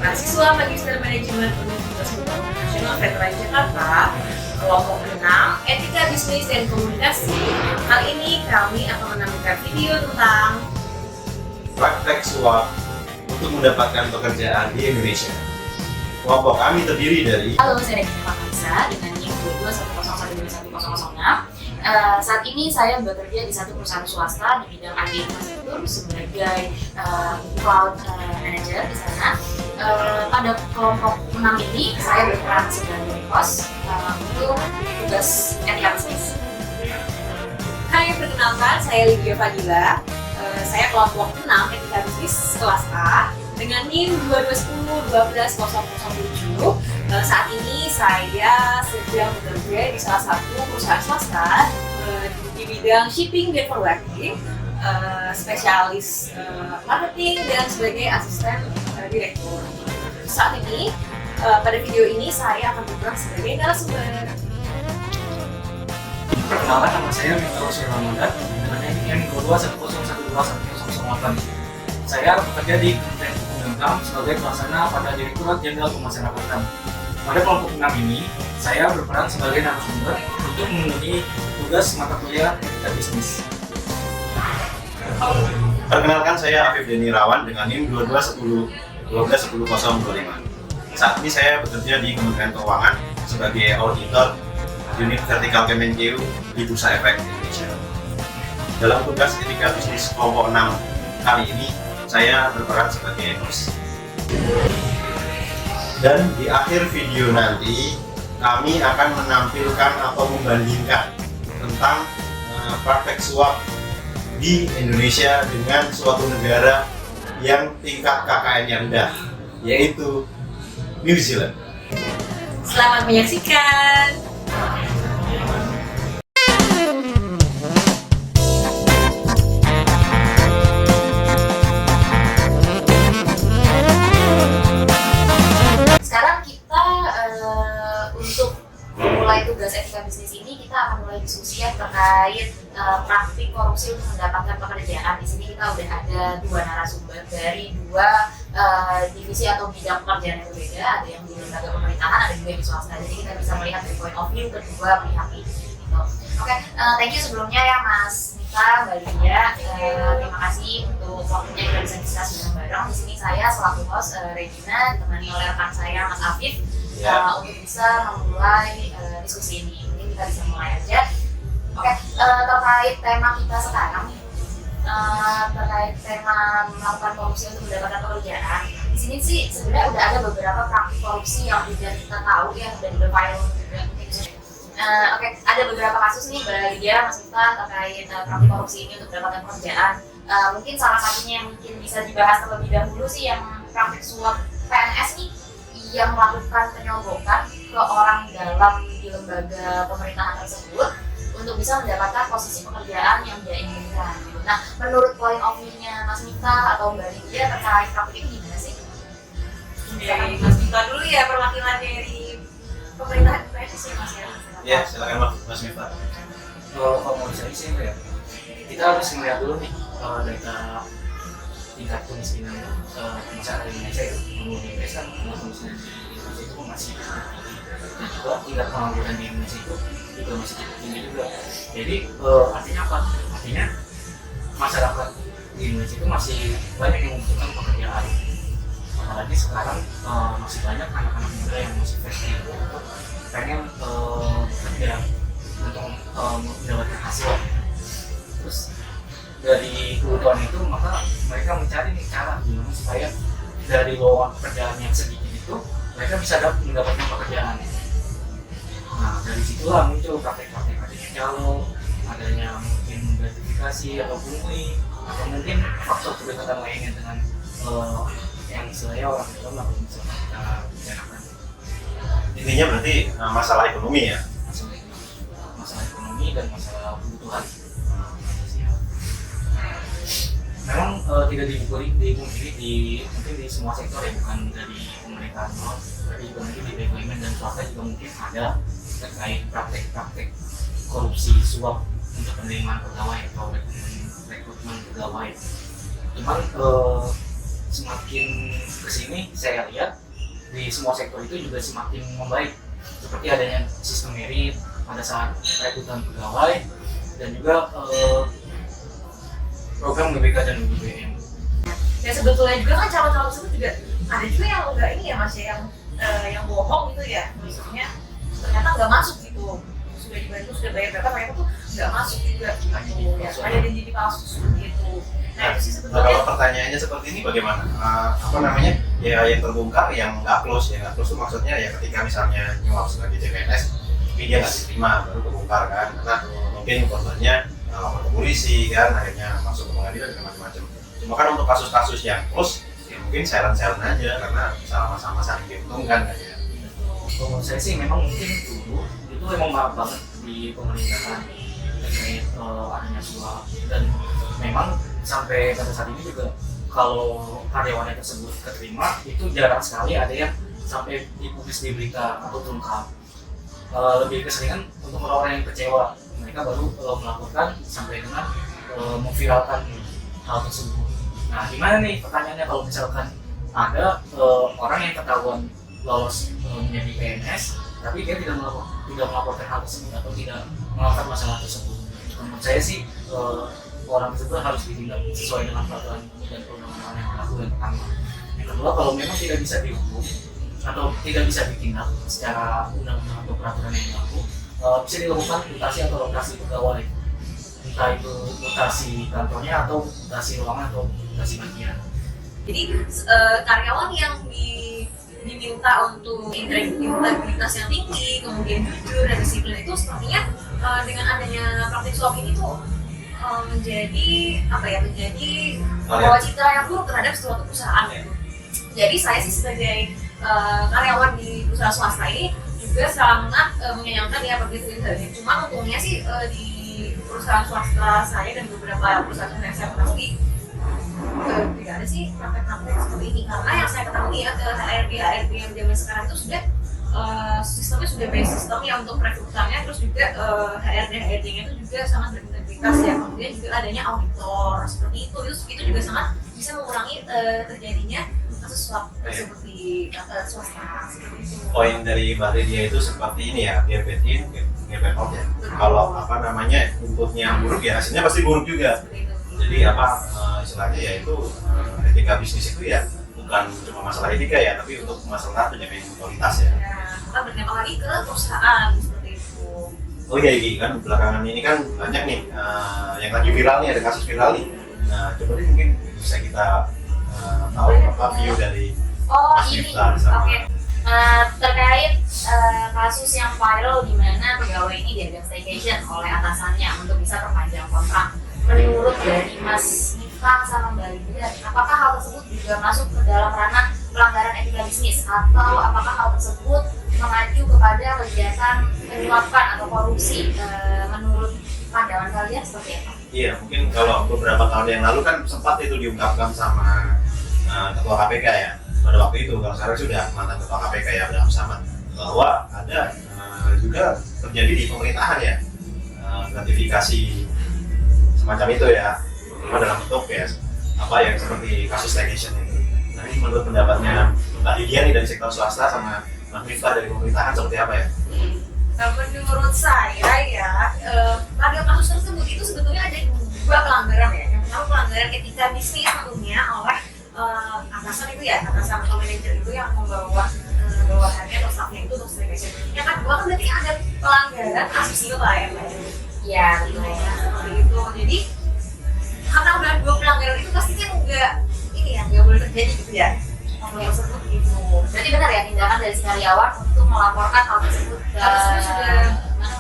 Mahasiswa Magister Manajemen Universitas Muhammadiyah Nasional Veteran Jakarta, kelompok 6, Etika Bisnis dan Komunikasi. Kali ini kami akan menampilkan video tentang praktek suap untuk mendapatkan pekerjaan di Indonesia. Kelompok kami terdiri dari Halo, saya Regina Fakansa dengan NIM 2210121006. Saat ini saya bekerja di satu perusahaan swasta di bidang IT infrastruktur sebagai cloud manager di sana. Pada kelompok 6 ini saya berperan sebagai host untuk tugas etika bisnis. Hai, perkenalkan saya Lydia Fadila. Saya kelompok 6 etika bisnis kelas A dengan NIM 2210121007. Saat ini saya sedang bekerja di salah satu perusahaan swasta di bidang shipping dan forwarding, spesialis marketing dan sebagai asisten direktur. Saat ini pada video ini saya akan berperan sebagai narasumber. Perkenalkan, nama saya Mitra Ramadan dengan NIM 2210121008. Saya bekerja di Kementerian Hukum dan HAM sebagai pelaksana pada Direktorat Jenderal Pemasyarakatan. Pada kelompok 6 ini, saya berperan sebagai narasumber untuk memenuhi tugas mata kuliah etika bisnis. Perkenalkan, saya Afif Deni Rawan dengan NIM 2210121025. Saat ini saya bekerja di Kementerian Keuangan sebagai auditor unit vertikal Kemenkeu di Bursa Efek Indonesia. Dalam tugas etika bisnis kelompok 6 kali ini, saya berperan sebagai host. Dan di akhir video nanti, kami akan menampilkan atau membandingkan tentang praktek suap di Indonesia dengan suatu negara yang tingkat KKN-nya rendah, yaitu New Zealand. Selamat menyaksikan. Sekarang kita untuk memulai tugas etika bisnis ini, kita akan mulai diskusi terkait praktik korupsi untuk mendapatkan pekerjaan. Di sini kita udah ada dua narasumber dari dua divisi atau bidang pekerjaan yang berbeda. Ada yang di lembaga pemerintahan, ada juga yang di swasta. Jadi kita bisa melihat dari point of view kedua pihak ini. Gitu. Oke, thank you sebelumnya ya Mas Mita, Mbak Lydia. Terima kasih untuk waktunya kita bisa diskusi bareng-bareng. Di sini saya selaku host Regina ditemani oleh rekan saya Mas Afif untuk bisa memulai diskusi ini. Mungkin kita bisa mulai aja. Oke, terkait tema kita sekarang nih, terkait tema melakukan korupsi untuk mendapatkan pekerjaan. Di sini sih sebenarnya udah ada beberapa praktik korupsi yang udah kita tahu ya, udah di viral juga. Oke, ada beberapa kasus nih Mbak Lydia, Mas Mita, terkait praktik korupsi ini untuk mendapatkan pekerjaan. Mungkin salah satunya yang mungkin bisa dibahas terlebih dahulu sih yang praktik suap PNS nih, yang melakukan penyogokan ke orang dalam di lembaga pemerintahan tersebut untuk bisa mendapatkan posisi pekerjaan yang dia inginkan. Nah, menurut point of view-nya Mas Mita atau Mbak Lydia terkait praktik itu gimana sih? Oke, Mas Mita dulu ya, perwakilan dari pemerintahan PNS ya Mas ya? Ya, silakan Mas Mita. Kalau mau saya sih ya, kita harus melihat dulu nih data tingkat kemiskinan masyarakat Indonesia ya. Menurut Indonesia, kemiskinan di Indonesia itu masih tinggi. Dan juga tingkat pengangguran di Indonesia itu juga masih cukup tinggi juga. Jadi artinya apa? Artinya masyarakat di Indonesia itu masih banyak yang membutuhkan pekerjaan. Apalagi sekarang masih banyak anak-anak muda yang masih fresh untuk pengen bekerja untuk mendapatkan hasil. Terus dari kebutuhan itu maka mereka mencari nih cara gimana supaya dari lowongan pekerjaan yang sedikit itu mereka bisa mendapatkan pekerjaan. Nah, dari situlah muncul praktek-praktek calo, adanya mungkin gratifikasi atau pungli, atau mungkin faktor kedekatan lainnya dengan yang istilahnya orang dalam atau misalnya kita bicarakan. Intinya berarti masalah ekonomi ya? Masalah ekonomi dan masalah kebutuhan. Memang tidak dipungkiri mungkin di semua sektor ya, bukan dari pemerintahan doang, tapi juga mungkin di BUMN dan swasta juga mungkin ada terkait praktek-praktek korupsi suap untuk penerimaan pegawai atau rekrutmen pegawai. Cuman semakin kesini saya lihat di semua sektor itu juga semakin membaik, seperti adanya sistem merit pada saat rekrutan pegawai dan juga program GBK dan UGM. Dan sebetulnya juga kan calon-calon tersebut juga ada juga yang enggak ini ya Mas ya, yang bohong gitu ya, maksudnya ternyata nggak masuk gitu, sudah dibantu sudah bayar berapa ternyata tuh nggak masuk juga gitu ya, ada janji palsu gitu. Nah itu sih Nah, sebetulnya kalau pertanyaannya seperti ini bagaimana? Apa namanya? Ya yang terbongkar, yang nggak close, ya nggak close itu maksudnya ya ketika misalnya nyuap sebagai CPNS, tapi dia nggak diterima baru kebongkar kan, karena mungkin korbannya lapor ke polisi kan, akhirnya masuk ke pengadilan dan macam-macam. Cuma kan untuk kasus-kasus yang close, ya mungkin silent aja karena sama-sama saling diuntungkan kan ya. Kalau saya sih memang mungkin dulu itu memang marak banget di pemerintahan terkait adanya suap, dan memang sampai pada saat ini juga kalau karyawannya tersebut keterima itu jarang sekali ada yang sampai dipublis di berita atau terungkap. Lebih keseringan untuk orang-orang yang kecewa, mereka baru melaporkan sampai dengan memviralkan hal tersebut. Nah gimana nih pertanyaannya kalau misalkan ada orang yang ketahuan lolos menjadi PNS tapi dia tidak melaporkan hal tersebut atau tidak melakukan masalah tersebut. Menurut saya sih orang tersebut harus ditindak sesuai dengan peraturan dan perundang-undangan yang berlaku yang pertama. Yang kedua, kalau memang tidak bisa dihukum atau tidak bisa ditindak secara undang-undang atau peraturan yang berlaku, bisa dilakukan mutasi atau rotasi pegawai, entah itu mutasi kantornya atau mutasi ruangan atau mutasi bagian. jadi karyawan yang diminta untuk integritas yang tinggi, kemudian jujur dan disiplin itu sepertinya dengan adanya praktik suap ini tuh menjadi membawa citra yang buruk terhadap suatu perusahaan. Jadi saya sih sebagai karyawan di perusahaan swasta ini juga sangat menyayangkan ya begitu ini. Cuma untungnya sih di perusahaan swasta saya dan beberapa perusahaan yang saya ketahui tidak ada sih praktek-praktek seperti ini, karena yang saya ketahui ya HRD yang zaman sekarang itu sudah sistemnya sudah base sistem ya untuk rekrutannya, terus juga HRD-nya itu juga sangat berintegritas ya, kemudian juga adanya auditor seperti itu juga sangat bisa mengurangi terjadinya kasus suap seperti swasta seperti itu. Poin dari Mbak Lydia itu seperti ini ya, get in, get out ya. Kalau apa namanya inputnya buruk ya hasilnya pasti buruk juga. Jadi apa istilahnya ya itu etika bisnis itu ya bukan cuma masalah etika ya, tapi untuk masalah penjagaan kualitas ya. Kita berdampak lagi ke perusahaan seperti itu. Oh iya Iki, kan belakangan ini kan banyak nih yang lagi viral nih, ada kasus viral nih. Nah coba deh mungkin bisa kita tahu apa view dari Mas Ini Miftah sama oke. Terkait kasus yang viral di mana pegawai ini diajak staycation oleh atasannya untuk bisa perpanjang kontrak. Menurut dari Mas Miftah sama Mbak Lydia, apakah hal tersebut juga masuk ke dalam ranah pelanggaran etika bisnis, atau apakah hal tersebut mengacu kepada kegiatan penyuapan atau korupsi? Menurut pandangan kalian seperti apa? Iya, mungkin kalau beberapa tahun yang lalu kan sempat itu diungkapkan sama Ketua KPK ya. Pada waktu itu, kalau sekarang sudah mantan Ketua KPK ya, Bram Samad, bahwa ada juga terjadi di pemerintahan ya gratifikasi semacam itu ya, terutama dalam bentuk ya apa yang seperti kasus staycation itu. Nah ini menurut pendapatnya Mbak Lydia nih dari sektor swasta sama Mas Miftah dari pemerintahan seperti apa ya? Menurut saya ya pada kasus tersebut itu sebetulnya ada dua pelanggaran ya. Yang pertama pelanggaran etika bisnis tentunya oleh atasan itu ya, atasan atau manajer itu yang membawa bawahannya atau staffnya itu untuk staycation. Yang kedua kan berarti ada pelanggaran asusila ya Mbak. Ya, Seperti itu. Jadi karena udah dua pelanggaran itu pasti kan nggak boleh terjadi gitu ya. Hal tersebut gitu. berarti benar ya tindakan dari si karyawan untuk melaporkan hal tersebut ke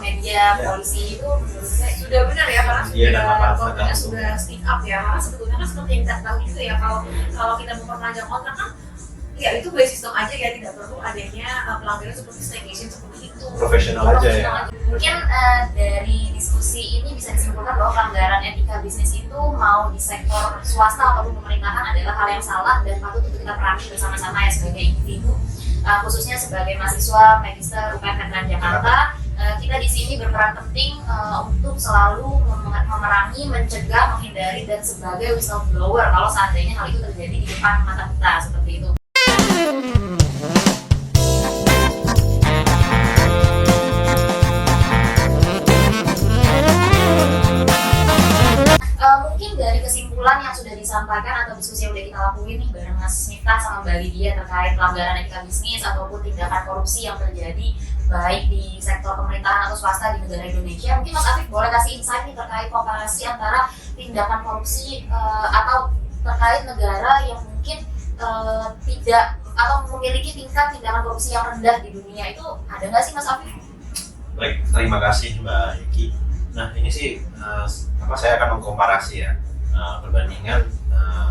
media, polisi itu menurut saya Sudah benar ya, karena Iya, dan apa korbannya sudah speak up ya. Karena sebetulnya kan seperti yang kita tahu juga ya, kalau kita mau perpanjang kontrak kan ya itu by sistem aja ya, tidak perlu adanya pelanggaran seperti staycation seperti itu. Profesional aja ya. Mungkin dari diskusi ini bisa disimpulkan bahwa pelanggaran etika bisnis itu mau di sektor swasta ataupun pemerintahan adalah hal yang salah dan patut untuk kita perangi bersama-sama ya sebagai individu, khususnya sebagai mahasiswa Magister UPN Veteran Jakarta, kita di sini berperan penting untuk selalu memerangi, mencegah, menghindari dan sebagai whistleblower kalau seandainya hal itu terjadi di depan mata kita seperti itu. Mungkin dari kesimpulan yang sudah disampaikan atau diskusi yang sudah kita lakuin nih bareng Mas Miftah sama Mbak Lydia terkait pelanggaran etika bisnis ataupun tindakan korupsi yang terjadi baik di sektor pemerintahan atau swasta di negara Indonesia, mungkin Mas Afif boleh kasih insight nih terkait komparasi antara tindakan korupsi atau terkait negara yang mungkin tidak atau memiliki tingkat tindakan korupsi yang rendah di dunia, itu ada nggak sih Mas Afif? Baik, terima kasih Mbak Eki. Nah ini sih saya akan mengkomparasi ya perbandingan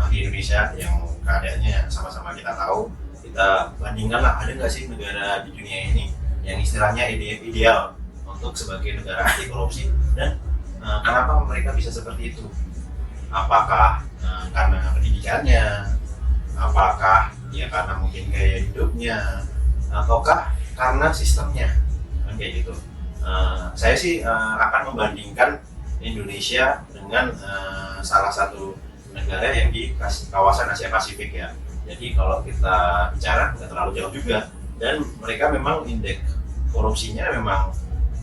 di Indonesia yang keadaannya sama-sama kita tahu, kita bandingkan lah ada nggak sih negara di dunia ini yang istilahnya ideal untuk sebagai negara anti korupsi, dan kenapa mereka bisa seperti itu? Apakah karena pendidikannya, apakah ya karena mungkin gaya hidupnya, ataukah karena sistemnya, kan kayak gitu. Saya sih akan membandingkan Indonesia dengan salah satu negara yang di kawasan Asia Pasifik ya. Jadi kalau kita bicara nggak terlalu jauh juga, dan mereka memang indeks korupsinya memang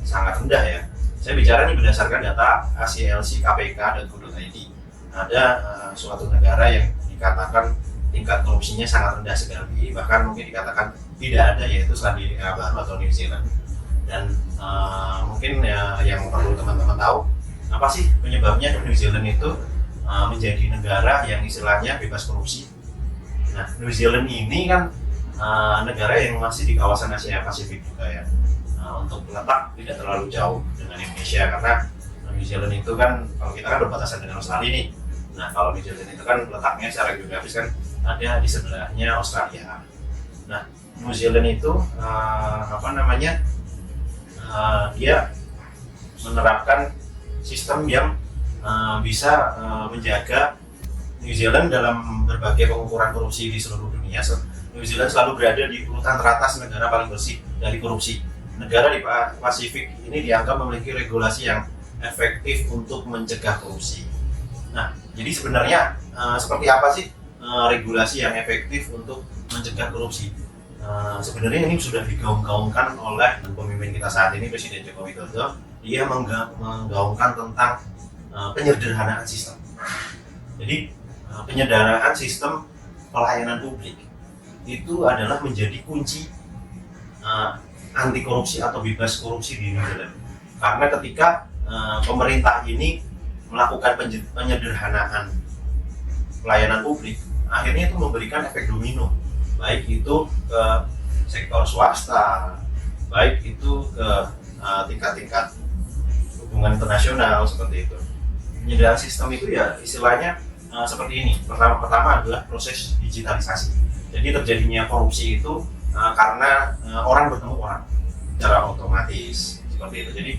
sangat rendah ya. Saya bicara ini berdasarkan data aclc.kpk.go.id. Ada suatu negara yang dikatakan tingkat korupsinya sangat rendah sekali, bahkan mungkin dikatakan tidak ada, yaitu Selandia Baru atau New Zealand. Dan mungkin yang perlu teman-teman tahu, apa sih penyebabnya New Zealand itu menjadi negara yang istilahnya bebas korupsi? Nah, New Zealand ini kan negara yang masih di kawasan Asia Pasifik juga ya. Untuk letak tidak terlalu jauh dengan Indonesia, karena New Zealand itu kan, kalau kita kan berbatasan dengan Australia nih. Nah, kalau New Zealand itu kan letaknya secara geografis kan ada di sebelahnya Australia. Nah, New Zealand itu dia menerapkan sistem yang bisa menjaga New Zealand dalam berbagai pengukuran korupsi di seluruh dunia. New Zealand selalu berada di urutan teratas negara paling bersih dari korupsi. Negara di Pasifik ini dianggap memiliki regulasi yang efektif untuk mencegah korupsi. Nah, jadi sebenarnya seperti apa sih regulasi yang efektif untuk mencegah korupsi? Sebenarnya ini sudah digaung-gaungkan oleh pemimpin kita saat ini, Presiden Joko Widodo. Dia menggaungkan tentang penyederhanaan sistem. Jadi penyederhanaan sistem pelayanan publik itu adalah menjadi kunci anti korupsi atau bebas korupsi di New Zealand. Karena ketika pemerintah ini melakukan penyederhanaan pelayanan publik, akhirnya itu memberikan efek domino, baik itu ke sektor swasta, baik itu ke tingkat-tingkat hubungan internasional seperti itu. Penyederhanaan sistem itu ya istilahnya seperti ini. Pertama adalah proses digitalisasi. Jadi terjadinya korupsi itu karena orang bertemu orang secara otomatis seperti itu. Jadi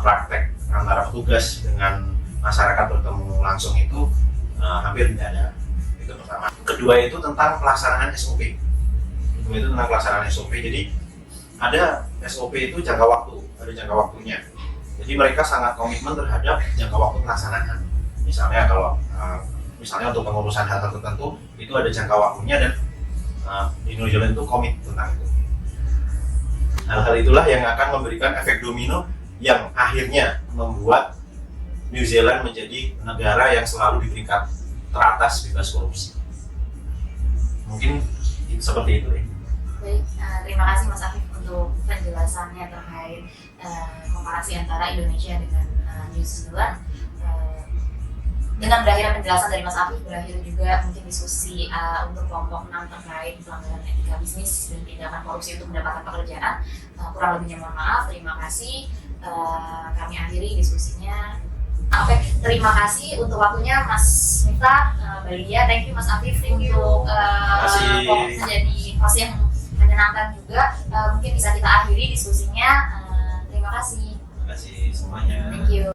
praktek antara petugas dengan masyarakat bertemu langsung itu hampir tidak ada. Itu pertama. Kedua itu tentang pelaksanaan SOP. Jadi ada SOP itu jangka waktu, ada jangka waktunya. Jadi mereka sangat komitmen terhadap jangka waktu pelaksanaan. Misalnya kalau untuk pengurusan hal tertentu itu ada jangka waktunya, dan di New Zealand itu komit tentang itu. Hal-hal itulah yang akan memberikan efek domino yang akhirnya membuat New Zealand menjadi negara yang selalu di peringkat teratas bebas korupsi. Mungkin seperti itu ya. Baik, terima kasih Mas Afif untuk penjelasannya terkait komparasi antara Indonesia dengan New Zealand. Dengan berakhirnya penjelasan dari Mas Afif, berakhir juga mungkin diskusi untuk kelompok 6 terkait pelanggaran etika bisnis dan tindakan korupsi untuk mendapatkan pekerjaan. Kurang lebihnya mohon maaf, terima kasih. Kami akhiri diskusinya. Oke, terima kasih untuk waktunya Mas Miftah, Mbak Lydia, thank you Mas Afif untuk menjadi host yang menyenangkan juga. Mungkin bisa kita akhiri diskusinya. Terima kasih. Terima kasih semuanya. Thank you.